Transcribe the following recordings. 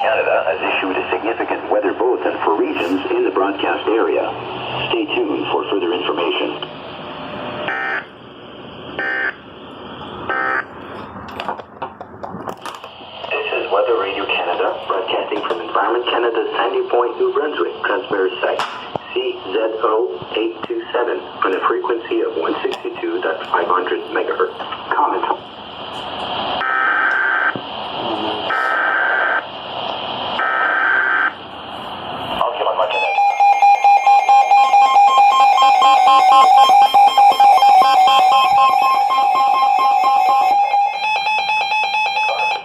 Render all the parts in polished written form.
Canada has issued a significant weather bulletin for regions in the broadcast area. Stay tuned for further information. This is Weather Radio Canada, broadcasting from Environment Canada's Sandy Point, New Brunswick, transmitter site CZO-827 on a frequency of 162.500 megahertz. Comment.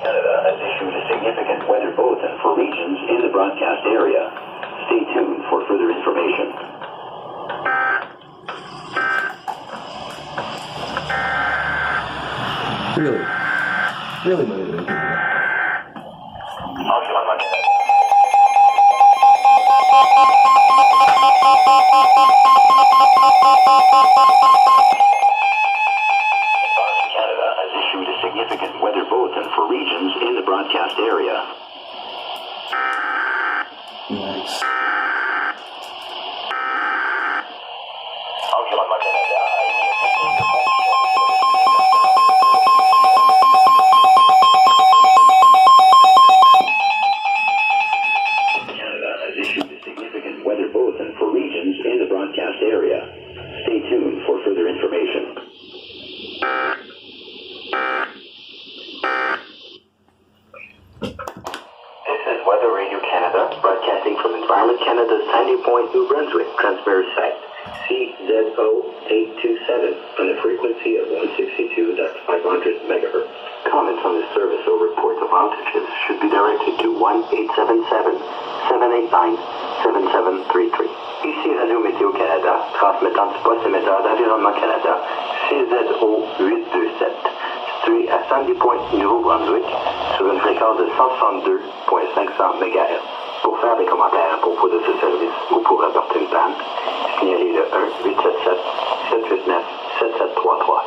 Canada has issued a significant weather bulletin for regions in the broadcast area. Stay tuned for further information. Really money to do that. Canada has issued a significant weather bulletin for regions in the broadcast area. Nice. Canada has issued a significant weather bulletin for regions in the broadcast area. Stay tuned for further information. This is Weather Radio Canada, broadcasting from Environment Canada's Sandy Point, New Brunswick, transmitter site CZO-827 on a frequency of 162.500 megahertz. Comments on this service or reports of outages should be directed to 1-877-789-7733. Ici Radio Météo Canada, transmettant du poste émetteur d'Environnement Canada, CZO-827. Situé à Sandy Point, Nouveau-Brunswick, sur une fréquence de 162.500 MHz. Pour faire des commentaires à propos de ce service ou pour rapporter une panne, signalez le 1-877-789-7733.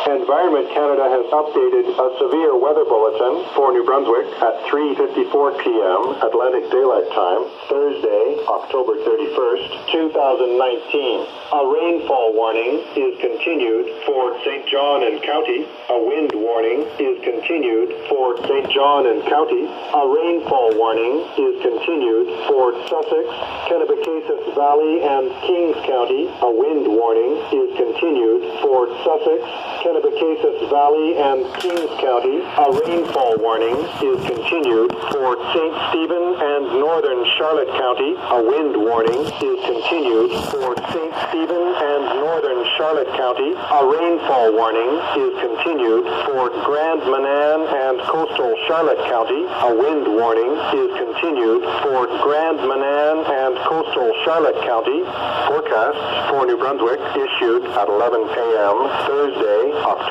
Environment Canada has updated a severe weather bulletin for New Brunswick at 3:54 p.m. Atlantic Daylight Time, Thursday, October 31st, 2019. A rainfall warning is continued for St. John and County. A wind warning is continued for St. John and County. A rainfall warning is continued for Sussex, Kennebecasis Valley and Kings County. A wind warning is continued for Sussex, Kennebecasis Valley and Kings County. A rainfall warning is continued for St. Stephen and Northern Charlotte County. A wind warning is continued for St. Stephen and Northern Charlotte County. A rainfall warning is continued for Grand Manan and Coastal Charlotte County. A wind warning is continued for Grand Manan and Coastal Charlotte County. Forecast for New Brunswick issued at 11 a.m. Thursday, October